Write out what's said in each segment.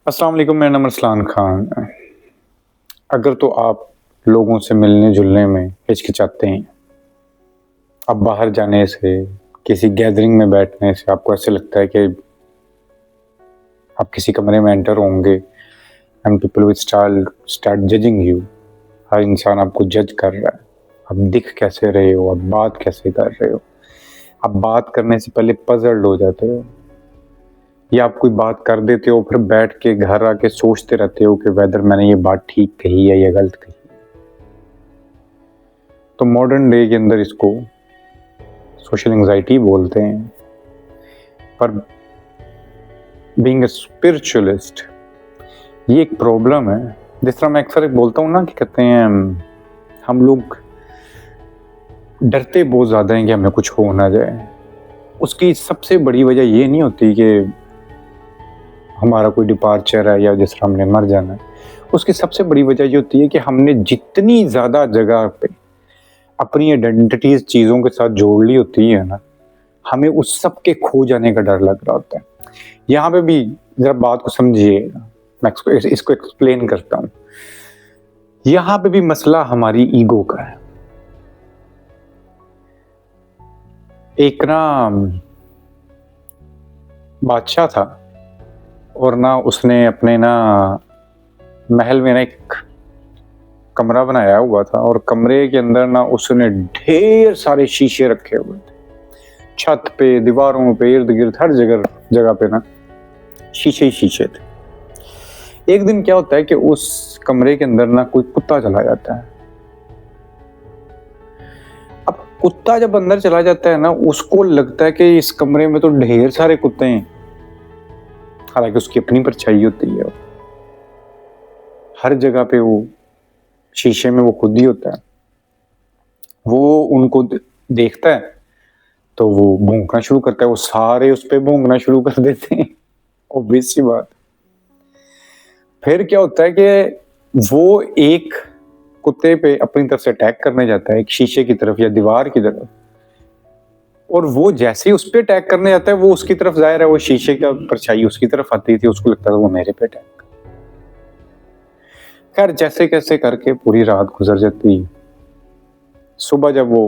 अस्सलाम वालेकुम, मेरा नाम अरसलान खान है। अगर तो आप लोगों से मिलने-जुलने में हिचकिचाते हैं, अब बाहर जाने से, किसी गैदरिंग में बैठने से आपको ऐसे लगता है कि आप किसी कमरे में एंटर होंगे and people will start judging you. हर इंसान आपको जज कर रहा है। आप दिख कैसे रहे हो, आप बात कैसे कर रहे हो, आप बात करने से पहले पज़ल्ड हो जाते हो, या आप कोई बात कर देते हो फिर बैठ के घर आके सोचते रहते हो कि वेदर मैंने ये बात ठीक कही है या गलत कही। तो मॉडर्न डे के अंदर इसको सोशल एंजाइटी बोलते हैं। पर बीइंग अ स्पिरिचुअलिस्ट, ये एक प्रॉब्लम है। जिस तरह मैं अक्सर बोलता हूँ ना कि कहते हैं हम लोग डरते बहुत ज़्यादा हैं कि हमें कुछ हो ना जाए। उसकी सबसे बड़ी वजह ये नहीं होती कि हमारा कोई डिपार्चर है या जिस तरह हमने मर जाना है। उसकी सबसे बड़ी वजह ये होती है कि हमने जितनी ज़्यादा जगह पे अपनी आइडेंटिटीज चीज़ों के साथ जोड़ ली होती है ना, हमें उस सब के खो जाने का डर लग रहा होता है। यहाँ पे भी जरा बात को समझिएगा, मैं इसको एक्सप्लेन करता हूँ। यहाँ पे भी मसला हमारी ईगो का है। एक ना बादशाह था और ना उसने अपने ना महल में ना एक कमरा बनाया हुआ था और कमरे के अंदर ना उसने ढेर सारे शीशे रखे हुए थे। छत पे, दीवारों पे, इर्द गिर्द हर जगह पे ना शीशे ही शीशे थे। एक दिन क्या होता है कि उस कमरे के अंदर ना कोई कुत्ता चला जाता है। अब कुत्ता जब अंदर चला जाता है ना, उसको लगता है कि इस कमरे में तो ढेर सारे कुत्ते हैं, हालांकि उसकी अपनी परछाई होती है। हर जगह पे वो शीशे में वो खुद ही होता है। वो उनको देखता है तो वो भौंकना शुरू करता है। वो सारे उस पे भौंकना शुरू कर देते हैं, ऑब्वियस सी बात। फिर क्या होता है कि वो एक कुत्ते पे अपनी तरफ से अटैक करने जाता है, एक शीशे की तरफ या दीवार की तरफ, और वो जैसे ही उस पे अटैक करने जाता है, वो उसकी तरफ जाहिर है, वो शीशे का परछाई उसकी तरफ आती थी, उसको लगता था वो मेरे पे अटैक। खैर जैसे कैसे करके पूरी रात गुजर जाती। सुबह जब वो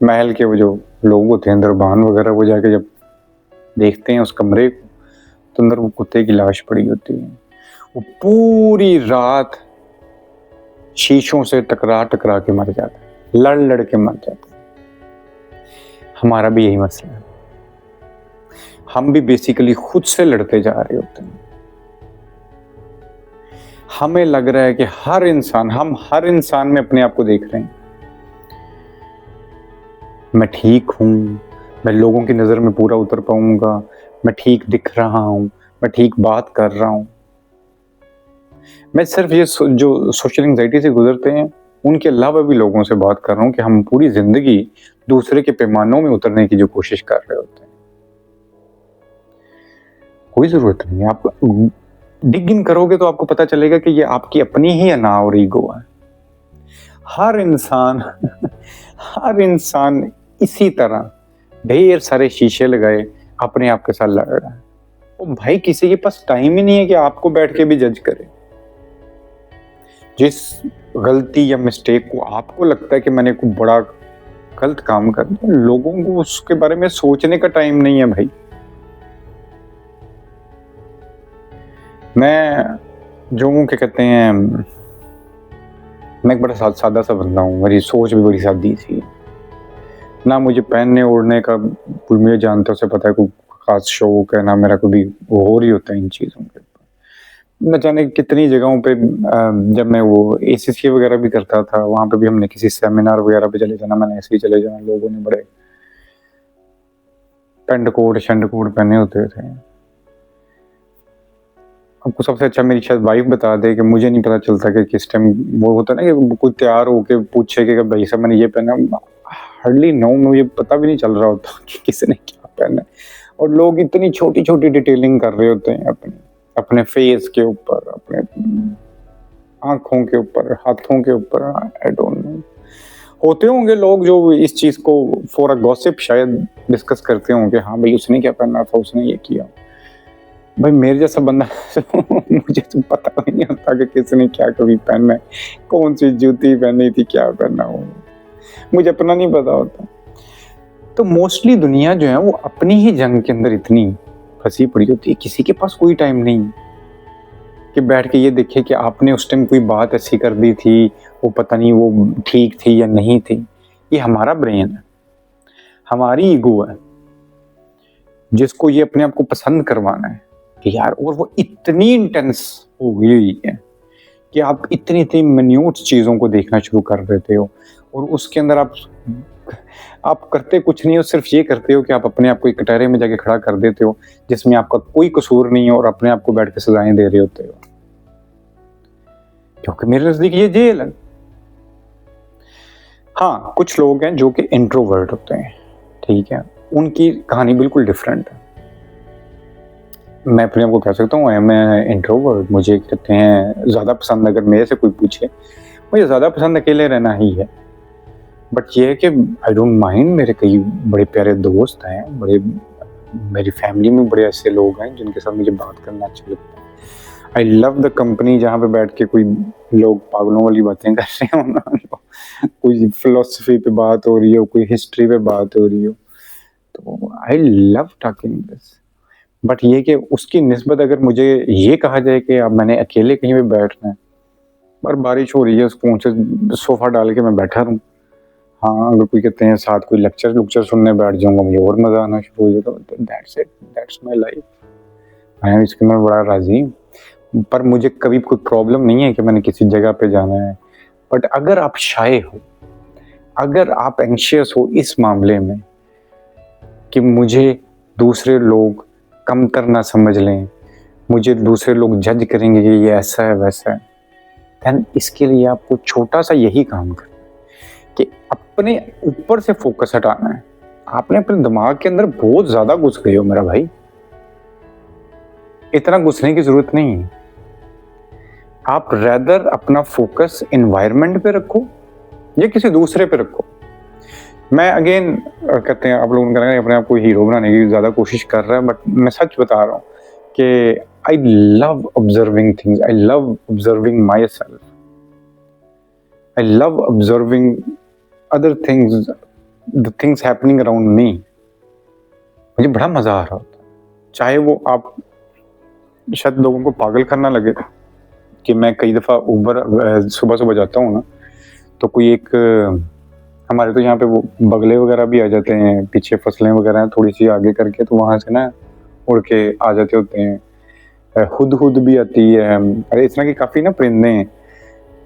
महल के वो जो लोग होते हैं, दरबान वगैरह, वो जाके जब देखते हैं उस कमरे को, तो अंदर वो कुत्ते की लाश पड़ी होती है। वो पूरी रात शीशों से टकरा टकरा के मर जाता है, लड़ लड़ के मर जाता है। हमारा भी यही मसला है। हम भी बेसिकली खुद से लड़ते जा रहे होते हैं। हमें लग रहा है कि हम हर इंसान में अपने आप को देख रहे हैं। मैं ठीक हूं, मैं लोगों की नजर में पूरा उतर पाऊंगा, मैं ठीक दिख रहा हूं, मैं ठीक बात कर रहा हूं। मैं सिर्फ ये जो सोशल एंजाइटी से गुजरते हैं, उनके अलावा भी लोगों से बात कर रहा हूं कि हम पूरी जिंदगी दूसरे के पैमानों में उतरने की जो कोशिश कर रहे होते हैं। कोई जरूरत नहीं है। आप डिग इन करोगे तो आपको पता चलेगा कि ये आपकी अपनी ही अना और ईगो है। हर इंसान हर इंसान इसी तरह ढेर सारे शीशे लगाए अपने आप के साथ लड़ रहा है। ओ भाई, किसी के पास टाइम ही नहीं है कि आपको बैठ के भी जज करे। जिस गलती या मिस्टेक को आपको लगता है कि मैंने कोई बड़ा गलत काम कर दिया, लोगों को उसके बारे में सोचने का टाइम नहीं है भाई। मैं जो हूँ, क्या कहते हैं, मैं एक बड़ा सादा सा बंदा हूँ। मेरी सोच भी बड़ी सादी सी, ना मुझे पहनने ओढ़ने का कोई मुझे जानता है उसे पता है कोई खास शौक है, ना मेरा कभी वो हो रही होता है इन चीज़ों के। न जाने कितनी जगहों पे जब मैं वो एसीसी वगैरह भी करता था, वहाँ पे भी हमने किसी सेमिनार वगैरह पे चले जाना, मैंने ऐसे ही चले जाना। लोगों ने बड़े पेंट कोट शंट कोट पहने होते थे। आपको सबसे अच्छा मेरी शायद वाइफ बता दे कि मुझे नहीं पता चलता कि किस टाइम वो होता है ना कि कोई तैयार होके पूछे कि भाई साहब मैंने ये पहना, हार्डली नो, मुझे पता भी नहीं चल रहा होता कि किसने क्या पहना है। और लोग इतनी छोटी छोटी डिटेलिंग कर रहे होते हैं अपने फेस के ऊपर, अपने आंखों के ऊपर, हाथों के ऊपर। आई डोंट नो, होते होंगे लोग जो इस चीज को फॉर अ गॉसिप शायद डिस्कस करते होंगे, हाँ भाई उसने क्या पहना था, उसने ये किया। भाई मेरे जैसा बंदा मुझे तो पता नहीं होता कि किसने क्या कभी पहना है, कौन सी जूती पहनी थी, क्या पहना हो, मुझे अपना नहीं पता होता। तो मोस्टली दुनिया जो है वो अपनी ही जंग के अंदर इतनी फंसी पड़ी होती है, किसी के पास कोई टाइम नहीं कि बैठ के ये देखे कि आपने उस टाइम कोई बात ऐसी कर दी थी, वो पता नहीं वो ठीक थी या नहीं थी। ये हमारा ब्रेन है, हमारी ईगो है, जिसको ये अपने आप को पसंद करवाना है कि यार, और वो इतनी इंटेंस हो गई हुई है कि आप इतनी इतनी मिन्यूट चीज़ों को देखना शुरू कर देते हो, और उसके अंदर आप करते कुछ नहीं हो, सिर्फ ये करते हो कि आप अपने आप को एक कटहरे में जाके खड़ा कर देते हो जिसमें आपका कोई कसूर नहीं है, और अपने आप को बैठ के सजाएं दे रहे होते हो, क्योंकि मेरे नजदीक ये जेल है। हाँ, कुछ लोग हैं जो कि इंट्रोवर्ट होते हैं, ठीक है, उनकी कहानी बिल्कुल डिफरेंट है। मैं अपने आप को कह सकता हूँ मैं इंट्रोवर्ट, मुझे कहते हैं ज़्यादा पसंद, अगर मेरे से कोई पूछे, मुझे ज़्यादा पसंद अकेले रहना ही है। बट ये है कि आई डोंट माइंड, मेरे कई बड़े प्यारे दोस्त हैं, मेरी फैमिली में बड़े ऐसे लोग हैं जिनके साथ मुझे बात करना अच्छा लगता है। आई लव द कंपनी, जहाँ पे बैठ के कोई लोग पागलों वाली बातें कर रहे हो ना, कोई फिलोसफी पे बात हो रही हो, कोई हिस्ट्री पे बात हो रही हो, तो I love talking this. But ये कि उसकी निस्बत अगर मुझे ये कहा जाए कि अब मैंने अकेले कहीं पे बैठना है और बारिश हो रही है, उसको ऊंचे सोफा डाल के मैं बैठा रहूँ, हाँ, अगर कोई कहते हैं साथ कोई लेक्चर सुनने बैठ जाऊंगा, मुझे और मजा आना शुरू हो जाएगा। That's it, that's my life, मैं इसके में बड़ा राजी हूँ। पर मुझे कभी कोई प्रॉब्लम नहीं है कि मैंने किसी जगह पे जाना है। बट अगर आप शाय हो, अगर आप एंशियस हो इस मामले में कि मुझे दूसरे लोग कमतर ना समझ लें, मुझे दूसरे लोग जज करेंगे कि ये ऐसा है वैसा है, देन इसके लिए आपको छोटा सा यही काम करना है कि अपने ऊपर से फोकस हटाना है। आपने अपने दिमाग के अंदर बहुत ज्यादा घुस गए हो मेरा भाई, इतना घुसने की जरूरत नहीं है। आप रेदर अपना फोकस एनवायरनमेंट पे रखो या किसी दूसरे पे रखो। मैं अगेन कहते हैं, आप लोगों का अपने आप को हीरो बनाने की ज्यादा कोशिश कर रहा है, बट मैं सच बता रहा हूँ कि I love observing things, I love observing my self, I love observing other things, the things happening around me. मुझे बड़ा मजा आ रहा होता है, चाहे वो आप शायद लोगों को पागल करना लगे कि मैं कई दफा ऊबर सुबह सुबह जाता हूँ ना, तो कोई एक हमारे तो यहाँ पे वो बगले वगैरह भी आ जाते हैं, पीछे फसलें वगैरह हैं थोड़ी सी आगे करके, तो वहां से ना उड़ के आ जाते होते हैं। हुद भी आती है, अरे इस तरह की काफी ना परिंदे हैं,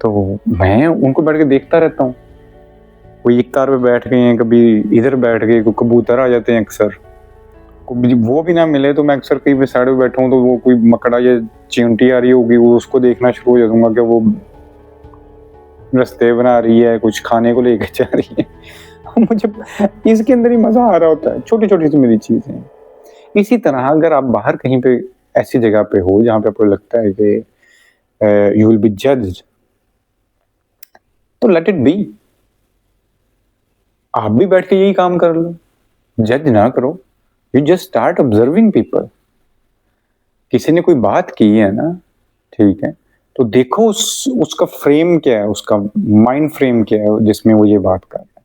तो मैं उनको बैठ के देखता रहता हूँ। कोई एक तार पे बैठ गए हैं, कभी इधर बैठ गए, कोई कबूतर आ जाते हैं अक्सर, वो भी ना मिले तो मैं अक्सर कहीं पे साइड पे बैठा हूँ, तो वो कोई मकड़ा या चींटी आ रही होगी, वो उसको देखना शुरू हो जाऊंगा कि वो रास्ते बना रही है, कुछ खाने को लेकर जा रही है। मुझे इसके अंदर ही मजा आ रहा होता है, छोटी छोटी सी मेरी चीजें। इसी तरह अगर आप बाहर कहीं पे ऐसी जगह पे हो जहाँ पे आपको लगता है कि यू विल बी जज्ड, तो लेट इट बी, आप भी बैठ के यही काम कर लो, जज ना करो, you just start observing people. किसी ने कोई बात की है ना, ठीक है, तो देखो उसका फ्रेम क्या है, उसका माइंड फ्रेम क्या है जिसमें वो ये बात कर रहा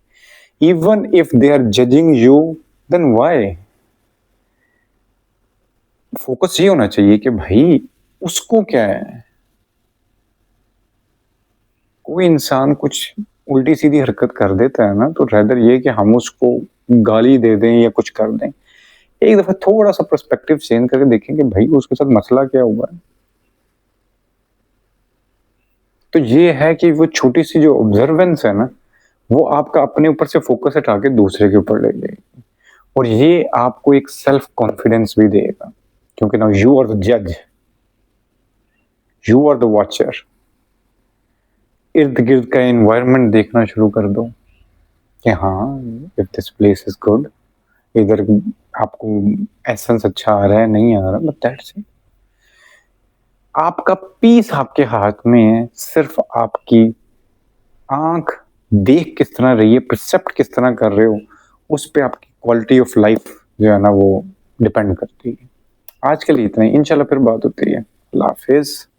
है। Even if they are judging you, then why? Focus ये होना चाहिए कि भाई उसको क्या है। कोई इंसान कुछ उल्टी सीधी हरकत कर देता है ना, तो रेदर ये कि हम उसको गाली दे दें या कुछ कर दें, एक दफा थोड़ा सा पर्सपेक्टिव चेंज करके देखें कि भाई उसके साथ मसला क्या हुआ है। तो ये है कि वो छोटी सी जो ऑब्जर्वेंस है ना, वो आपका अपने ऊपर से फोकस हटा के दूसरे के ऊपर ले जाएगी, और ये आपको एक सेल्फ कॉन्फिडेंस भी देगा, क्योंकि नाउ यू आर द जज, यू आर द वॉचर। इर्द गिर्द का एनवायरनमेंट देखना शुरू कर दो कि हाँ, if this place is good, इधर आपको एसेंस अच्छा आ रहा है, नहीं आ रहा, बट दैट्स इट। आपका पीस आपके हाथ में है, सिर्फ आपकी आंख देख किस तरह रही है, परसेप्ट किस तरह कर रहे हो, उस पे आपकी क्वालिटी ऑफ लाइफ जो है ना वो डिपेंड करती है। आज के लिए इतना ही, इंशाल्लाह फिर बात होती है। अल्लाह हाफिज़।